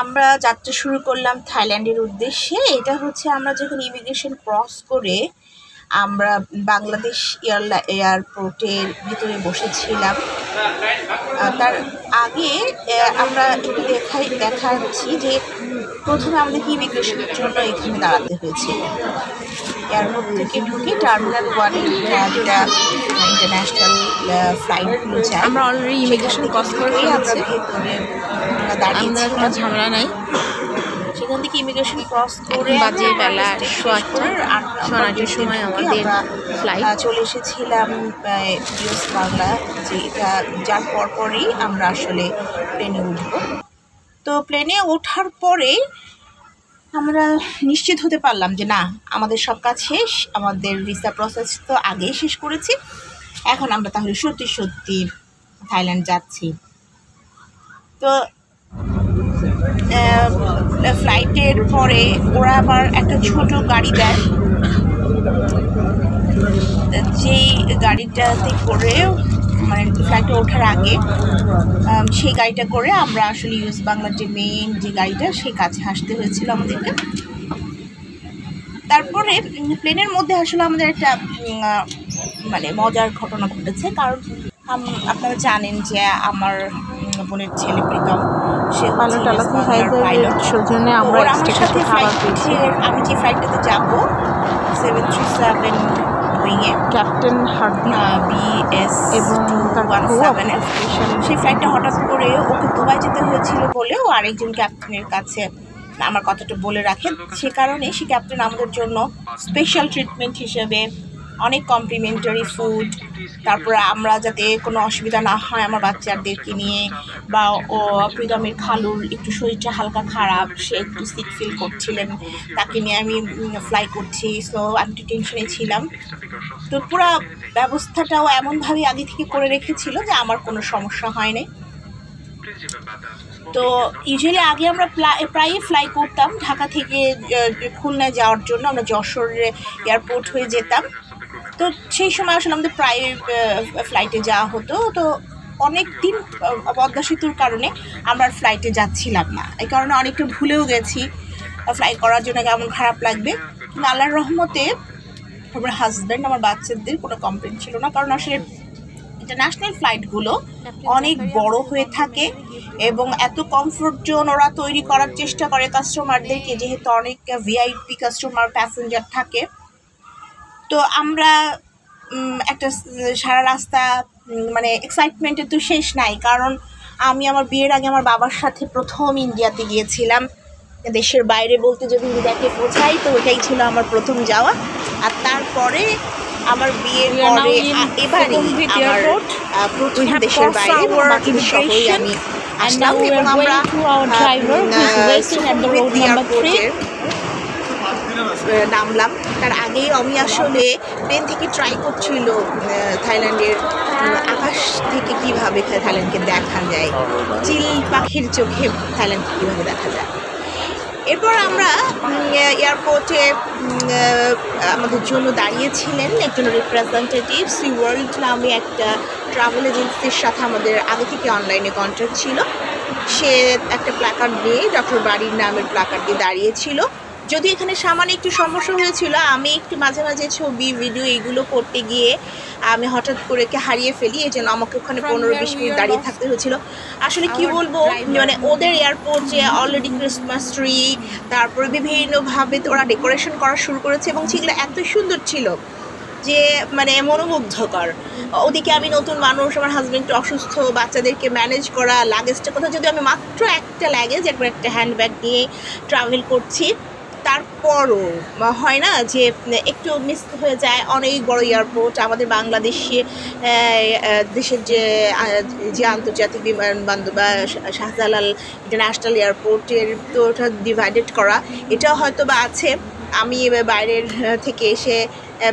আমরা যাত্রা শুরু করলাম থাইল্যান্ডের উদ্দেশ্যে। এটা হচ্ছে আমরা যখন ইমিগ্রেশন ক্রস করে আমরা বাংলাদেশ এয়ারপোর্টের ভিতরে বসেছিলাম। তার আগে আমরা একটু দেখাচ্ছি যে প্রথমে আমাদেরকে ইমিগ্রেশনের জন্য এখানে দাঁড়াতে হয়েছিল। এয়ারপোর্ট থেকে ঢুকে টার্মিনাল 1 যেটা ইন্টারন্যাশনাল ফ্লাইটগুলো যায়, আমরা অলরেডি ইমিগ্রেশন ক্রস করে আমরা ভেতরে দাঁড়িয়ে কোনো ঝামেলা নাই। সেখান থেকে ইমিগ্রেশন ক্রস করে বাজে বেলা 8টার সময় আমাদের ফ্লাইট চলে এসেছিলাম ইউএস বাংলা, যে এটা যার পরপরই আমরা আসলে প্লেনে উঠব। তো প্লেনে ওঠার পরে আমরা নিশ্চিত হতে পারলাম যে না, আমাদের সব কাজ শেষ, আমাদের ভিসা প্রসেস তো আগেই শেষ করেছি, এখন আমরা তাহলে সত্যি সত্যি থাইল্যান্ড যাচ্ছি। তো ফ্লাইটের পরে ওরা আবার একটা ছোট গাড়ি দেয়, যেই গাড়িটাতে করে মানে ফ্লাইটে ওঠার আগে সেই গাড়িটা করে আমরা আসলে ইউএস বাংলার যে মেইন যে গাড়িটা সেই কাছে আসতে হয়েছিল আমাদেরকে। তারপরে প্লেনের মধ্যে আসলে আমাদের একটা মানে মজার ঘটনা ঘটেছে, কারণ আপনারা জানেন যে আমার বোনের ছেলে প্রীতম, সে আমার সাথে আমি যে ফ্লাইটটাতে যাবো 737 উইংয়ে ক্যাপ্টেন BS এবং 217, সেই ফ্লাইটটা হঠাৎ করে ওকে দুবাই যেতে হয়েছিল বলে ও আরেকজন ক্যাপ্টেনের কাছে আমার কথাটা বলে রাখে। সে কারণে সে ক্যাপ্টেন আমাদের জন্য স্পেশাল ট্রিটমেন্ট হিসেবে অনেক কমপ্লিমেন্টারি ফুড, তারপরে আমরা যাতে কোনো অসুবিধা না হয় আমার বাচ্চাদেরকে নিয়ে, বা ও প্রীতমের খালুর একটু শরীরটা হালকা খারাপ, সে একটু সিক ফিল করছিলেন, তাকে নিয়ে আমি ফ্লাই করছি, সো আমি একটু টেনশনে ছিলাম। তো পুরো ব্যবস্থাটাও এমনভাবে আগে থেকে করে রেখেছিল যে আমার কোনো সমস্যা হয়নি। তো ইউজুয়ালি আগে আমরা প্রায়ই ফ্লাই করতাম ঢাকা থেকে খুলনায় যাওয়ার জন্য, আমরা যশোর এয়ারপোর্ট হয়ে যেতাম। তো সেই সময় আসলে আমাদের প্রায় ফ্লাইটে যাওয়া হতো। তো অনেক দিন পদ্মা সেতুর কারণে আমরা ফ্লাইটে যাচ্ছিলাম না, এই কারণে অনেকটা ভুলেও গেছি ফ্লাই করার জন্য কেমন খারাপ লাগবে। কিন্তু আল্লাহর রহমতে আমার হাজব্যান্ড, আমার বাচ্চাদের কোনো কমপ্লেন ছিল না, কারণ আসলে ইন্টারন্যাশনাল ফ্লাইটগুলো অনেক বড় হয়ে থাকে এবং এত কমফোর্ট জোন ওরা তৈরি করার চেষ্টা করে কাস্টমারদেরকে, যেহেতু অনেক ভিআইপি কাস্টমার প্যাসেঞ্জার থাকে। তো আমরা একটা সারা রাস্তা মানে এক্সাইটমেন্টের তো শেষ নাই, কারণ আমি আমার বিয়ের আগে আমার বাবার সাথে প্রথম ইন্ডিয়াতে গিয়েছিলাম। দেশের বাইরে বলতে যদি ইন্ডিয়াকে বোঝাই তো ওটাই ছিল আমার প্রথম যাওয়া। আর তারপরে আমার বিয়ের পরে এবারে আমার প্রথম দেশের বাইরে আমি আসলাম এবং আমরা নামলাম। তার আগেই আমি আসলে প্লেন থেকে ট্রাই করছিল থাইল্যান্ডের আকাশ থেকে কীভাবে থাইল্যান্ডকে দেখা যায়, চিল পাখির চোখে থাইল্যান্ডকে কীভাবে দেখা যায়। এরপর আমরা এয়ারপোর্টে আমাদের জন্য দাঁড়িয়েছিলেন একজন রিপ্রেজেন্টেটিভ। সি ওয়ার্ল্ড নামে একটা ট্রাভেল এজেন্সির সাথে আমাদের আগে থেকে অনলাইনে কন্ট্যাক্ট ছিল। সে একটা প্ল্যাকার্ড নিয়ে ডক্টর বাড়ির নামের প্ল্যাকার্ড দিয়ে দাঁড়িয়েছিল। যদি এখানে সামান্য একটু সমস্যা হয়েছিল, আমি একটু মাঝে মাঝে ছবি ভিডিও এইগুলো করতে গিয়ে আমি হঠাৎ করে হারিয়ে ফেলি, এই জন্য আমাকে ওখানে 15-20 মিনিট দাঁড়িয়ে থাকতে হয়েছিল। আসলে কি বলবো, মানে ওদের এয়ারপোর্টে অলরেডি ক্রিসমাস ট্রি, তারপরে বিভিন্নভাবে ওরা ডেকোরেশন করা শুরু করেছে এবং সেগুলো এত সুন্দর ছিল যে মানে মনোমুগ্ধকর। ওদিকে আমি নতুন মানুষ, আমার হাজব্যান্ড অসুস্থ, বাচ্চাদেরকে ম্যানেজ করা, লাগেজটা কোথাও, যদি আমি মাত্র একটা লাগেজ একটা হ্যান্ডব্যাগ নিয়ে ট্রাভেল করছি, তারপরও হয় না যে একটু মিস হয়ে যায়। অনেক বড় এয়ারপোর্ট, আমাদের বাংলাদেশে দেশের যে আন্তর্জাতিক বিমানবন্দর বা শাহজালাল ইন্টারন্যাশনাল এয়ারপোর্টের, তো ওটা ডিভাইডেড করা, এটাও হয়তো বা আছে। আমি বাইরের থেকে এসে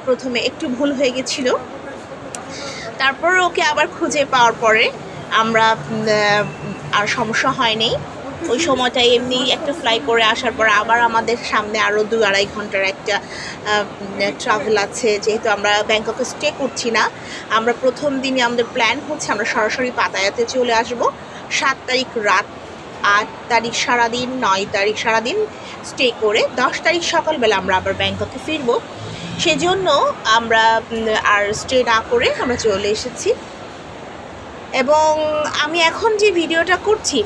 প্রথমে একটু ভুল হয়ে গেছিলো, তারপর ওকে আবার খুঁজে পাওয়ার পরে আমরা আর সমস্যা হয়নি। ওই সময়টাই এমনি একটা ফ্লাই করে আসার পর আবার আমাদের সামনে আরও 2-2.5 ঘন্টার একটা ট্রাভেল আছে। যেহেতু আমরা ব্যাংককে স্টে করছি না, আমরা প্রথম দিনে আমাদের প্ল্যান হচ্ছে আমরা সরাসরি পাতায়াতে চলে আসব। 7 তারিখ রাত 8 তারিখ সারাদিন, 9 তারিখ সারাদিন স্টে করে 10 তারিখ সকালবেলা আমরা আবার ব্যাংককে ফিরবো। সেজন্য আমরা আর স্টে না করে আমরা চলে এসেছি। এবং আমি এখন যে ভিডিওটা করছি,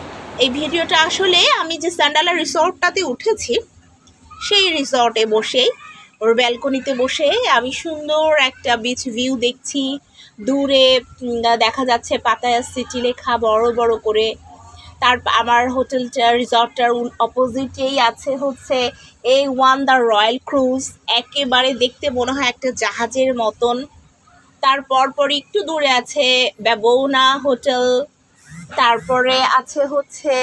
এই ভিডিওটা আসলে আমি যে স্যান্ডালা রিসর্টটাতে উঠেছি সেই রিসর্টে বসেই, ওর ব্যালকনিতে বসে আমি সুন্দর একটা বিচ ভিউ দেখছি। দূরে দেখা যাচ্ছে পাতায়া সিটি লেখা বড় বড় করে। আমার হোটেলটা, রিসর্টটার অপোজিটেই আছে হচ্ছে A1 দ্য রয়্যাল ক্রুজ। একেবারে দেখতে মনে হয় একটা জাহাজের মতন। তারপর একটু দূরে আছে ব্যাবোনা হোটেল। তারপরে আছে হচ্ছে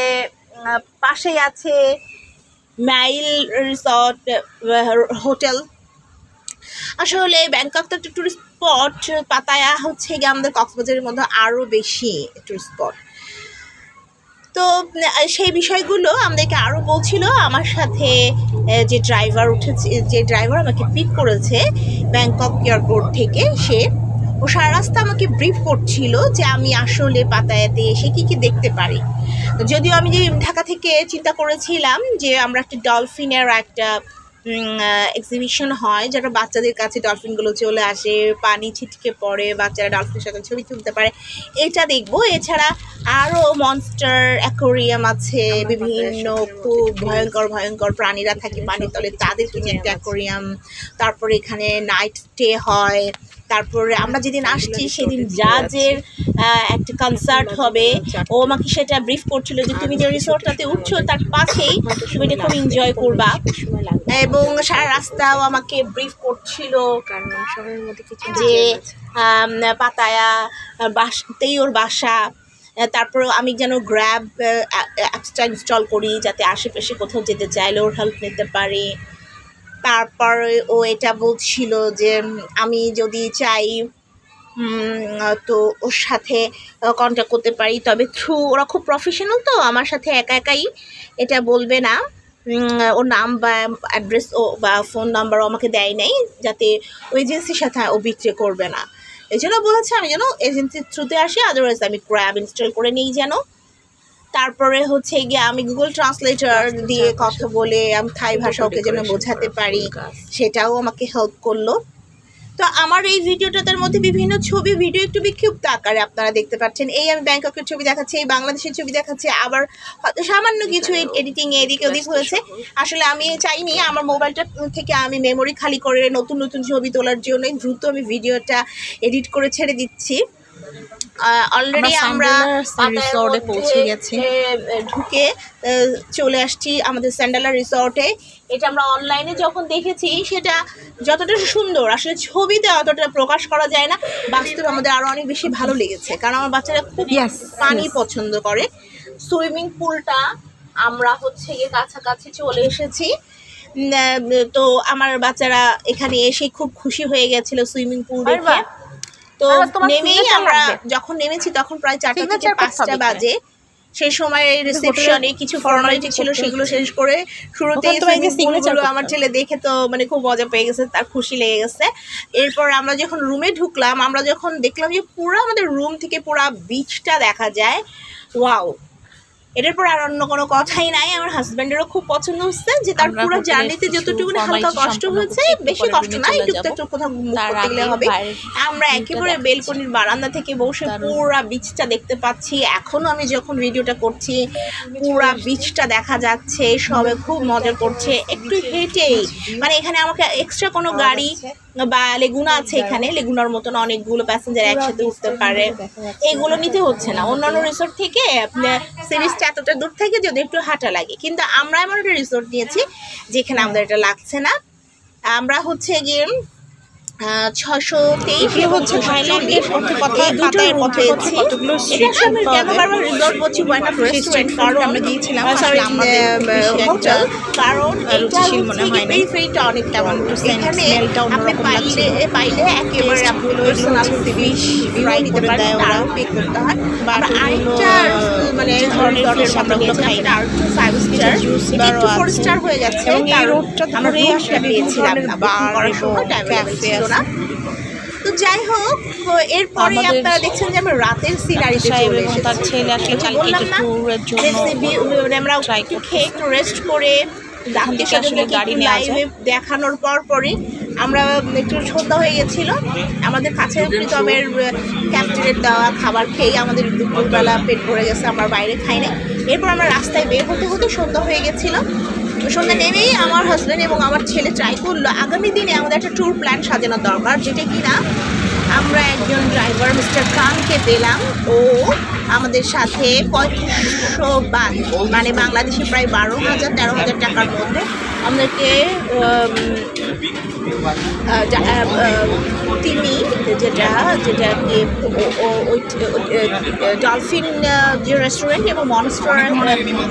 পাশেই আছে মাইল রিসর্ট হোটেল। আসলে ব্যাংকক তো একটা টুরিস্ট স্পট, পাতায়া হচ্ছে গিয়ে আমাদের কক্সবাজারের মধ্যে আরও বেশি টুরিস্ট স্পট। তো সেই বিষয়গুলো আমাদেরকে আরও বলছিল। আমার সাথে যে ড্রাইভার আমাকে পিক করেছে ব্যাংকক এয়ারপোর্ট থেকে, ও সারা রাস্তা আমাকে ব্রিফ করছিল যে আমি আসলে পাতায়াতে এসে কী কী দেখতে পারি। যদিও আমি যে ঢাকা থেকে চিন্তা করেছিলাম যে আমরা একটা ডলফিনের একটা এক্সিবিশন হয়, যেটা বাচ্চাদের কাছে ডলফিনগুলো চলে আসে, পানি ছিটকে পড়ে, বাচ্চারা ডলফিনের সাথে ছবি তুলতে পারে, এটা দেখবো। এছাড়া আরও মনস্টার অ্যাকোয়ারিয়াম আছে, বিভিন্ন খুব ভয়ঙ্কর প্রাণীরা থাকে পানির তলে, তাদের কিনে একটা অ্যাকোয়ারিয়াম। তারপরে এখানে নাইট স্টে হয়। তারপরে আমরা যেদিন আসছি সেদিন জাজের একটা কনসার্ট হবে। ও আমাকে সেটা ব্রিফ করছিল যে তুমি যে রিসোর্টটাতে উঠছো তার পাশেই তুমি এটা খুব এনজয় করবা। এবং সারা রাস্তাও আমাকে ব্রিফ করছিল যে পাতায়া বাসতেই ওর বাসা। তারপর আমি যেন গ্র্যাব অ্যাপসটা ইনস্টল করি যাতে আশেপাশে কোথাও যেতে চাইলে ওর হেল্প নিতে পারি। তারপর ও এটা বলছিল যে আমি যদি চাই তো ওর সাথে কন্ট্যাক্ট করতে পারি, তবে থ্রু ওরা খুব প্রফেশনাল, তো আমার সাথে একাই এটা বলবে না। ওর নাম বা অ্যাড্রেস বা ফোন নাম্বারও আমাকে দেয় নাই, যাতে ওই এজেন্সির সাথে ও বিক্রি করবে না। এই জন্য বলেছে আমি যেন এজেন্সির থ্রুতে আসি, আদারওয়াইজ আমি গ্র্যাব ইনস্টল করে নিই যেন। তারপরে হচ্ছে গিয়ে আমি গুগল ট্রান্সলেটর দিয়ে কথা বলে আমি থাই ভাষা ওকে যেন বোঝাতে পারি, সেটাও আমাকে হেল্প করলো। তো আমার এই ভিডিওটার মধ্যে বিভিন্ন ছবি ভিডিও একটু বিক্ষিপ্ত আকারে আপনারা দেখতে পাচ্ছেন। এই আমি ব্যাংককের ছবি দেখাচ্ছি, এই বাংলাদেশের ছবি দেখাচ্ছি, আবার হয়তো সামান্য কিছু এডিটিং এদিকে ওদিক হয়েছে। আসলে আমি চাইনি আমার মোবাইলটা থেকে আমি মেমোরি খালি করে নতুন ছবি তোলার জন্যই দ্রুত আমি ভিডিওটা এডিট করে ছেড়ে দিচ্ছি। অলরেডি আমরা রিসর্টে পৌঁছে গেছি, ঢুকে চলে আসছি আমাদের স্যান্ডালা রিসর্টে। এটা আমরা অনলাইনে যখন দেখেছি সেটা যতটা সুন্দর, আসলে ছবিতে অতটা প্রকাশ করা যায় না, বাস্তবে আমাদের আরও অনেক বেশি ভালো লেগেছে। কারণ আমার বাচ্চারা খুব পানি পছন্দ করে। সুইমিং পুলটা আমরা হচ্ছে গিয়ে কাছাকাছি চলে এসেছি। তো আমার বাচ্চারা এখানে এসে খুব খুশি হয়ে গেছিল সুইমিং পুল দেখে। তো নেমেই আমরা যখন নেমেছি তখন প্রায় 4টা থেকে 5টা বাজে। সেই সময় রিসেপশনে কিছু ফর্মালিটি ছিল, সেগুলো শেষ করে শুরুতেই সিগনেচারগুলো আমার ছেলে দেখে তো মানে খুব মজা পেয়ে গেছে, তার খুশি লেগে গেছে। এরপর আমরা যখন রুমে ঢুকলাম, আমরা যখন দেখলাম যে পুরো আমাদের রুম থেকে পুরো বিচটা দেখা যায়, ওয়াও! এটার পর আর অন্য কোনো কথাই নাই। আমার হাজব্যান্ডেরও খুব পছন্দ হচ্ছে যে তার পুরো জার্নিতে যতটুকু হালকা কষ্ট হয়েছে, বেশি কষ্ট না, একটু কোথাও মুভ করতে গেলে হবে। আমরা একেবারে বেলকনির বারান্দা থেকে বসে পুরো বিচটা দেখতে পাচ্ছি। এখনও আমি যখন ভিডিওটা করছি পুরো বিচটা দেখা যাচ্ছে, সবে খুব মজা করছে। একটু হেঁটেই মানে এখানে আমাকে এক্সট্রা কোনো গাড়ি বা লেগুনা আছে, এখানে লেগুনার মতন অনেকগুলো প্যাসেঞ্জার একসাথে উঠতে পারে, এগুলো নিতে হচ্ছে না। অন্যান্য রিসোর্ট থেকে সিরিজটা এতটা দূর থেকে যদি একটু হাঁটা লাগে, কিন্তু আমরা এমন একটা রিসোর্ট নিয়েছি যেখানে আমাদের এটা লাগছে না। আমরা হচ্ছে গিয়ে 623 হচ্ছে থাইল্যান্ডের রিসোর্ট বলছি রেস্টুরেন্ট, কারণ আমরা গিয়েছিলাম কারণ এইটা অনেক কেমন এখানে আপনি পাইলে একেবারে আপনি পার্সোনাল ফ্রাই নিতে পারেন, তারও পে করতে হয়। আমরা আরেকটা মানে ধরনের সাথে খাই না, আর 5 স্টার একটু 4 স্টার হয়ে যাচ্ছে, এবং এই রোডটা আমরা রুমটা পেয়েছিলাম না, করার সময় টাইম ছিল না। তো যাই হোক, এরপরে আপনারা দেখছেন যে আমরা রাতের সিনারিতে চলে এসেছি। তার ছেলে আসলে কালকে ট্যুরের জন্য আমরা একটু খেয়ে একটু রেস্ট করে গাড়ি লাইভে দেখানোর পরই আমরা একটু সন্ধ্যা হয়ে গেছিল। আমাদের কাছে প্রীতমের ক্যাপ্টেনের দেওয়া খাবার খেয়ে আমাদের দুপুরবেলা পেট ভরে গেছে, আমরা বাইরে খাই না। এরপর আমরা রাস্তায় বের হতে হতে সন্ধ্যা হয়ে গেছিলো। সন্ধ্যা নেমেই আমার হাজব্যান্ড এবং আমার ছেলে ট্রাই করলো আগামী দিনে আমাদের একটা ট্যুর প্ল্যান সাজানোর দরকার, যেটা কিনা আমরা একজন ড্রাইভার মিস্টার খানকে দিলাম। ও আমাদের সাথে 3500 বাদ মানে বাংলাদেশে প্রায় 12,000-13,000 টাকার মধ্যে আমাদেরকে তিনি যেটা ডলফিন যে রেস্টুরেন্ট এবং মনস্টার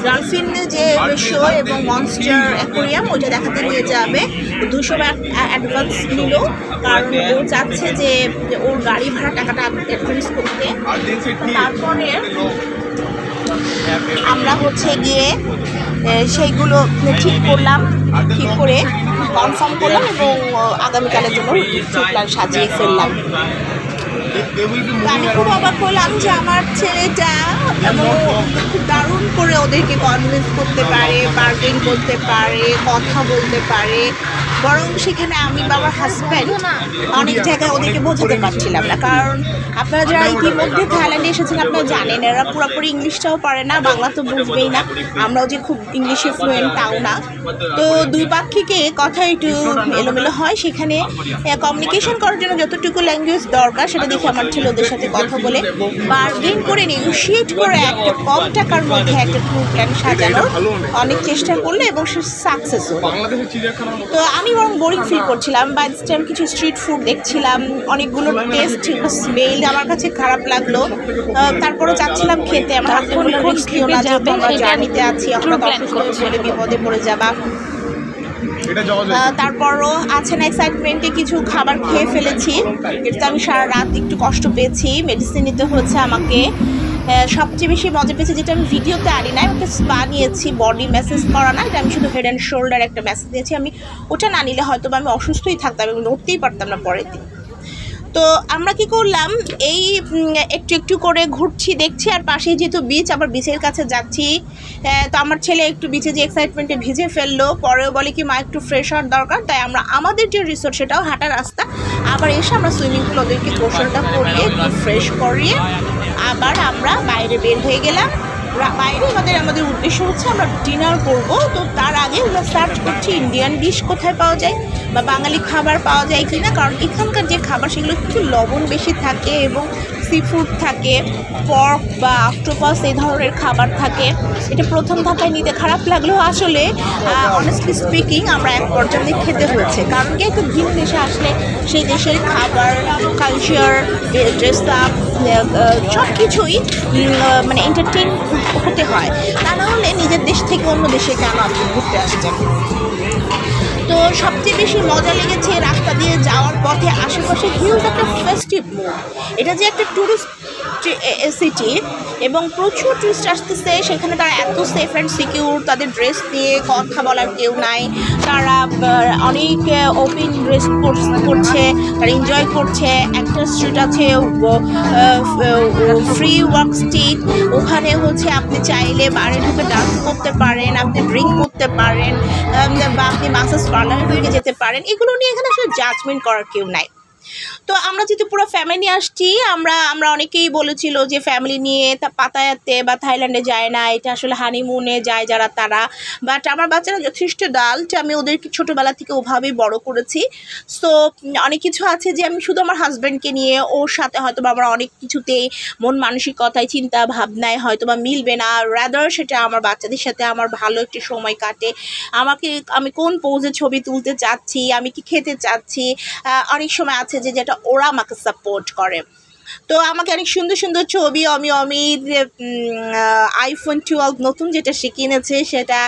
ডলফিন যে শো এবং মনস্টার অ্যাকোরিয়াম ওইটা দেখাতে নিয়ে যাবে। 200 অ্যাডভান্স নিল, কারণ ও চাচ্ছে যে ওর গাড়ি ভাড়া টাকাটা অ্যাডভান্স করতে। তারপরে আমরা হচ্ছে গিয়ে সেইগুলো ঠিক করলাম, ঠিক করে কনফার্ম করলাম এবং আগামীকালের জন্য প্ল্যান সাজিয়ে ফেললাম। আমি খুব অবাক হলাম যে আমার ছেলেটা খুব দারুণ করে ওদেরকে কনভিন্স করতে পারে, বার্গেন করতে পারে, কথা বলতে পারে। বরং সেখানে আমি বাবার হাজব্যান্ড অনেক জায়গায় ওদেরকে বোঝাতে পারছিলাম না, কারণ আপনারা যারা ইতিমধ্যে থাইল্যান্ডে এসেছেন আপনারা জানেন এরা পুরোপুরি ইংলিশটাও পারে না, বাংলা তো বুঝবেই না, আমরাও যে খুব ইংলিশে ফ্লুয়েন্ট তাও না। তো দুই পাক্ষিকে কথা একটু এলোমেলো হয়, সেখানে কমিউনিকেশন করার জন্য যতটুকু ল্যাঙ্গুয়েজ দরকার সেটা দেখে আমার ছেলে ওদের সাথে কথা বলে বার্গেন করে নেগোশিয়েট করে একটা কম টাকার মধ্যে একটা ট্যুর প্ল্যান সাজানোর অনেক চেষ্টা করলো এবং সে সাকসেস হলো। তো আমি বরং বোরিং ফিল করছিলাম। বাই দিস টাইম কিছু স্ট্রিট ফুড দেখছিলাম, অনেকগুলো টেস্ট স্মেল আমার কাছে খারাপ লাগলো, তারপরেও চাচ্ছিলাম খেতে। আমার হাজবেন্ড রিস্ক নিও না, যাবে আমরা জার্নিতে আছি, আমরা বলে বিপদে পড়ে যাবা। তারপরও আছে না এক্সাইটমেন্টে কিছু খাবার খেয়ে ফেলেছি, এটাতে আমি সারা রাত একটু কষ্ট পেয়েছি, মেডিসিন নিতে হচ্ছে আমাকে। সবচেয়ে বেশি মজা পেয়েছি যেটা আমি ভিডিওতে আনি না, একটা স্পা নিয়েছি, বডি ম্যাসেজ করা না, এটা আমি শুধু হেড অ্যান্ড শোল্ডার একটা ম্যাসেজ দিয়েছি। আমি ওটা না নিলে হয়তো আমি অসুস্থই থাকতাম, আমি নড়তেই পারতাম না পরের দিন। তো আমরা কি করলাম, এই একটু একটু করে ঘুরছি দেখছি, আর পাশেই যেহেতু বিচ, আবার বিচের কাছে যাচ্ছি। তো আমার ছেলে একটু বিচে যে এক্সাইটমেন্টে ভিজে ফেললো, পরেও বলে কি মা একটু ফ্রেশ হওয়ার দরকার, তাই আমরা আমাদের যে রিসোর্ট সেটাও হাঁটা রাস্তা, আবার এসে আমরা সুইমিং পুল ওদেরকে গোসলটা করিয়ে একটু ফ্রেশ করিয়ে আবার আমরা বাইরে বের হয়ে গেলাম। বাইরে আমাদের উদ্দেশ্য হচ্ছে আমরা ডিনার করব। তো তার আগে আমরা সার্চ করছি ইন্ডিয়ান ডিশ কোথায় পাওয়া যায় বা বাঙালি খাবার পাওয়া যায় কি না, কারণ এখানকার যে খাবার সেগুলো কিছু লবণ বেশি থাকে এবং সি ফুড থাকে, পর্ক বা অক্টোপাস এই ধরনের খাবার থাকে। এটা প্রথম ধাক্কায় নিতে খারাপ লাগলেও আসলে অনেস্টলি স্পিকিং আমরা এক পর্যায়ে খেতে হয়েছে, কারণ কি একটু ভিন্ন দেশে আসলে সেই দেশের খাবার, কালচার, ড্রেস আপ সব কিছুই মানে এন্টারটেইন হতে হয়, তা না হলে নিজের দেশ থেকে অন্য দেশে কেন আপনি ঘুরতে আসছেন। তো সবচেয়ে বেশি মজা লেগেছে রাস্তা দিয়ে যাওয়ার পথে আশেপাশে হিউজ একটা ফেস্টিভ মুড। এটা যে একটা ট্যুরিস্ট সিটি এবং প্রচুর টুরিস্ট আসতেছে, সেখানে তারা এত সেফ অ্যান্ড সিকিউর, তাদের ড্রেস নিয়ে কথা বলার কেউ নাই, তারা অনেক ওপেন ড্রেস করছে, তারা এনজয় করছে। একটা স্ট্রিট আছে ফ্রি ওয়াক স্ট্রিট, ওখানে হচ্ছে আপনি চাইলে বারে ঢুকে ডান্স করতে পারেন, আপনি ড্রিঙ্ক করতে পারেন বা আপনি মাসাজ পার্লারে ঢুকে যেতে পারেন। এগুলো নিয়ে এখানে আসলে জাজমেন্ট করার কেউ নাই। তো আমরা যেহেতু পুরো ফ্যামিলি আসছি, আমরা অনেকেই বলেছিল যে ফ্যামিলি নিয়ে পাতায়াতে বা থাইল্যান্ডে যায় না, এটা আসলে হানিমুনে যায় যারা তারা। বাট আমার বাচ্চারা যথেষ্ট ডাল্ট, আমি ওদেরকে ছোটোবেলা থেকে ওভাবেই বড় করেছি। সো অনেক কিছু আছে যে আমি শুধু আমার হাজব্যান্ডকে নিয়ে, ওর সাথে হয়তো বা আমরা অনেক কিছুতেই মন মানসিকতায় চিন্তা ভাবনায় হয়তো বা মিলবে না, রাদার সেটা আমার বাচ্চাদের সাথে আমার ভালো একটি সময় কাটে। আমি কোন পোজে ছবি তুলতে চাচ্ছি, আমি কি খেতে চাচ্ছি, অনেক সময় আছে যেটা ওরা আমাকে সাপোর্ট করে। তো আমাকে অনেক সুন্দর সুন্দর ছবি অমির iPhone 12 নতুন যেটা সে কিনেছে সেটা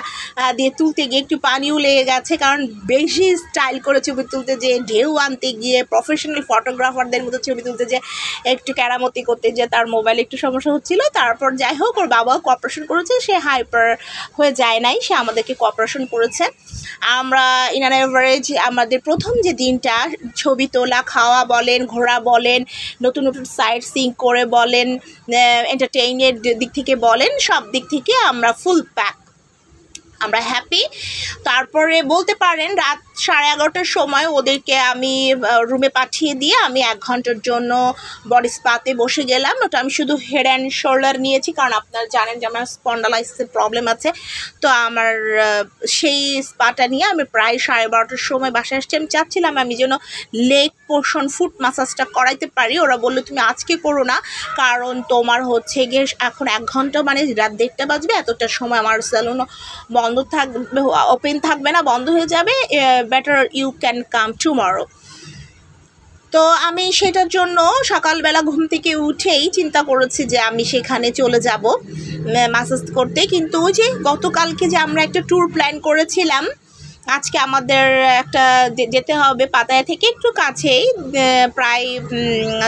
দিয়ে তুলতে গিয়ে একটু পানিও লেগে গেছে, কারণ বেশি স্টাইল করে ছবি তুলতে যে, ঢেউ আনতে গিয়ে, প্রফেশনাল ফটোগ্রাফারদের মতো ছবি তুলতে যে একটু কেরামতি করতে যে তার মোবাইলে একটু সমস্যা হচ্ছিল। তারপর যাই হোক, ওর বাবাও কোঅপারেশন করেছে, সে হাইপার হয়ে যায় নাই, সে আমাদেরকে কোঅপারেশন করেছে। আমরা ইন অ্যান এভারেজ আমাদের প্রথম যে দিনটা ছবি তোলা, খাওয়া বলেন, ঘোরা বলেন, নতুন নতুন সাইট সিং করে বলেন, এন্টারটেইনের দিক থেকে বলেন, সব দিক থেকে আমরা ফুল প্যাক, আমরা হ্যাপি। তারপরে বলতে পারেন রাত 11:30টার সময় ওদেরকে আমি রুমে পাঠিয়ে দিয়ে আমি 1 ঘন্টার জন্য বডি স্পাতে বসে গেলাম। ওটা আমি শুধু হেড অ্যান্ড শোল্ডার নিয়েছি, কারণ আপনারা জানেন যে আমার স্পন্ডালাইসিসের প্রবলেম আছে। তো আমার সেই স্পাটা নিয়ে আমি প্রায় 12:30টার সময় বাসায় আসছি। আমি চাচ্ছিলাম আমি যেন লেগ পোর্শন ফুট মাসাজটা করাইতে পারি। ওরা বললো তুমি আজকে করো না, কারণ তোমার হচ্ছে গিয়ে এখন 1 ঘন্টা মানে রাত 1:30টা বাজবে, এতটা সময় আমার স্যালুনও বন্ধ থাকবে, ওপেন থাকবে না, বন্ধ হয়ে যাবে। Better you can come tomorrow. তো আমি সেটার জন্য সকালবেলা ঘুম থেকে উঠেই চিন্তা করেছি যে আমি সেখানে চলে যাব ম্যাসাজ করতে। কিন্তু ওই যে গতকালকে যে আমরা একটা ট্যুর প্ল্যান করেছিলাম, আজকে আমাদের একটা যেতে হবে পাতায়া থেকে একটু কাছেই, প্রায়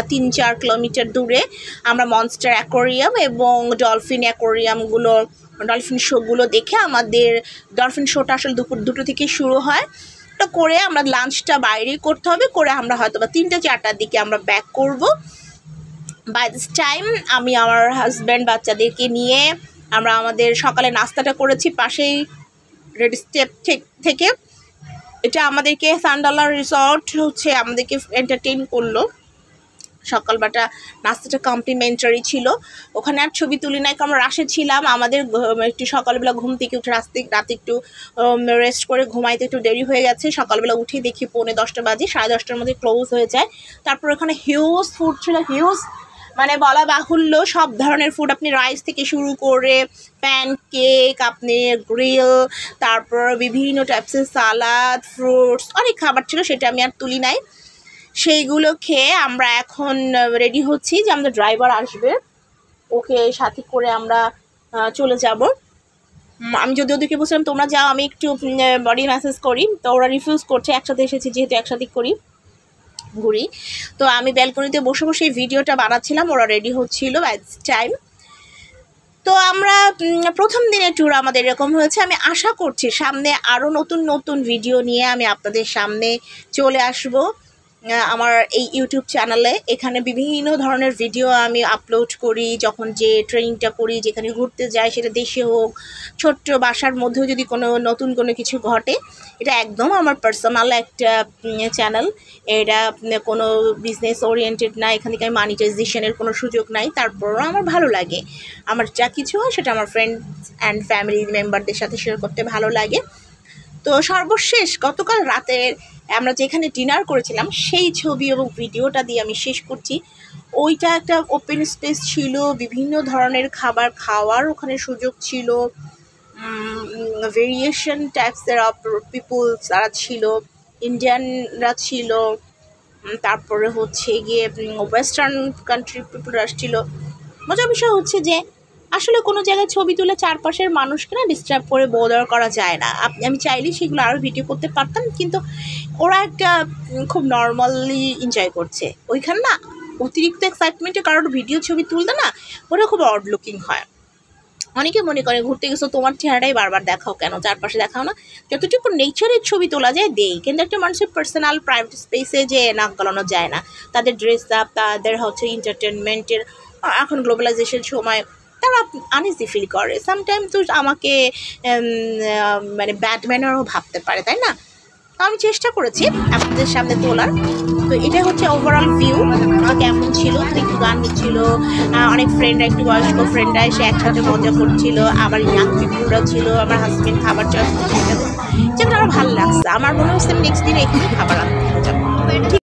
3-4 কিলোমিটার দূরে। আমরা মনস্টার অ্যাকোয়ারিয়াম এবং ডলফিন অ্যাকোয়ারিয়ামগুলো, ডলফিন শোগুলো দেখে, আমাদের ডলফিন শোটা আসলে দুপুর 2টো থেকে শুরু হয়, তো করে আমরা লাঞ্চটা বাইরেই করতে হবে, করে আমরা হয়তো বা 3টা-4টার দিকে আমরা ব্যাক করব। বাই দিস টাইম আমি আমার হাজব্যান্ড বাচ্চাদেরকে নিয়ে আমরা আমাদের সকালে নাস্তাটা করেছি পাশেই রেড স্টেপ থেকে। এটা আমাদেরকে সানডালা রিসর্ট হচ্ছে আমাদেরকে এন্টারটেইন করলো। সকালবেলা নাস্তাটা কমপ্লিমেন্টারি ছিল। ওখানে আর ছবি তুলি নাই, কারণ রাশে ছিলাম। আমাদের একটু সকালবেলা ঘুম থেকে উঠে রাতে একটু রেস্ট করে ঘুমাইতে একটু দেরি হয়ে গেছে। সকালবেলা উঠে দেখি 9:45 বাজে, 10:30টার মধ্যে ক্লোজ হয়ে যায়। তারপর ওখানে হিউজ ফুড ছিল, হিউজ মানে বলা বাহুল্য, সব ধরনের ফুড, আপনি রাইস থেকে শুরু করে প্যানকেক, আপনি গ্রিল, তারপর বিভিন্ন টাইপসের সালাদ, ফ্রুটস, অনেক খাবার ছিল, সেটা আমি আর তুলি নাই। সেইগুলো খেয়ে আমরা এখন রেডি হচ্ছি যে আমাদের ড্রাইভার আসবে, ওকে সাথে করে আমরা চলে যাব। আমি যদি ওদেরকে বলছিলাম তোমরা যাও, আমি একটু বডি ম্যাসাজ করি, তো ওরা রিফিউজ করছে। একসাথে এসেছি যেহেতু একসাথে ঘুরি। তো আমি ব্যালকনিতে বসে বসে এই ভিডিওটা বানাচ্ছিলাম, ওরা রেডি হচ্ছিল অ্যাট টাইম। তো আমরা প্রথম দিনের ট্যুর আমাদের এরকম হয়েছে। আমি আশা করছি সামনে আরও নতুন নতুন ভিডিও নিয়ে আমি আপনাদের সামনে চলে আসব আমার এই ইউটিউব চ্যানেলে। এখানে বিভিন্ন ধরনের ভিডিও আমি আপলোড করি, যখন যে ট্রেনিংটা করি, যেখানে ঘুরতে যাই, সেটা দেশে হোক, ছোট্ট বাসার মধ্যেও যদি কোনো নতুন কোনো কিছু ঘটে, এটা একদম আমার পার্সোনাল একটা চ্যানেল। এটা কোনো বিজনেস ওরিয়েন্টেড না, এখান থেকে আমি মানিটাইজেশনের কোনো সুযোগ নাই। তারপরও আমার ভালো লাগে, আমার যা কিছু হয় সেটা আমার ফ্রেন্ডস অ্যান্ড ফ্যামিলি মেম্বারদের সাথে শেয়ার করতে ভালো লাগে। তো সর্বশেষ গতকাল রাতের আমরা যেখানে ডিনার করেছিলাম সেই ছবি এবং ভিডিওটা দিয়ে আমি শেষ করছি। ওইটা একটা ওপেন স্পেস ছিল, বিভিন্ন ধরনের খাবার খাওয়ার ওখানে সুযোগ ছিল, ভেরিয়েশন টাইপসের পিপুল যারা ছিল, ইন্ডিয়ানরা ছিল, তারপরে হচ্ছে গিয়ে ওয়েস্টার্ন কান্ট্রি পিপুলরা ছিল। মজার বিষয় হচ্ছে যে আসলে কোনো জায়গায় ছবি তুলে চারপাশের মানুষকে না ডিস্টার্ব করে বোদার করা যায় না। আমি চাইলে সেগুলো আরও ভিডিও করতে পারতাম, কিন্তু ওরা একটা খুব নর্মালি এনজয় করছে। ওইখানে না অতিরিক্ত এক্সাইটমেন্টে কারোর ভিডিও ছবি তুলতে না ওটা খুব অড লুকিং হয়। অনেকে মনে করে ঘুরতে গেছো তোমার চেহারাটাই বারবার দেখাও কেন, চারপাশে দেখাও না, যতটুকু নেচারের ছবি তোলা যায় দেই। কিন্তু একটা মানুষের পার্সোনাল প্রাইভেট স্পেসে যে নাক গলানো যায় না। তাদের ড্রেস আপ, তাদের হচ্ছে এন্টারটেনমেন্টের, এখন গ্লোবালাইজেশন সময় তারা আনইজি ফিল করে। সামটাইম তো আমাকে মানে ব্যাড ম্যানারও ভাবতে পারে, তাই না? আমি চেষ্টা করেছি আপনাদের সামনে তোলার। তো এটা হচ্ছে ওভারঅল ভিউ কেমন ছিল। একটু গান নিচ্ছিল, অনেক ফ্রেন্ডরা, একটু বয়স্ক ফ্রেন্ডরা এসে একসাথে মজা করছিল, আবার ইয়াং পিপুলরা ছিল, আমার হাজব্যান্ড খাবার চয়েস করছিল, যেগুলো আমার ভালো লাগছে। আমার মনে হচ্ছে নেক্সট দিন এখানে খাবার আনতে যাবো।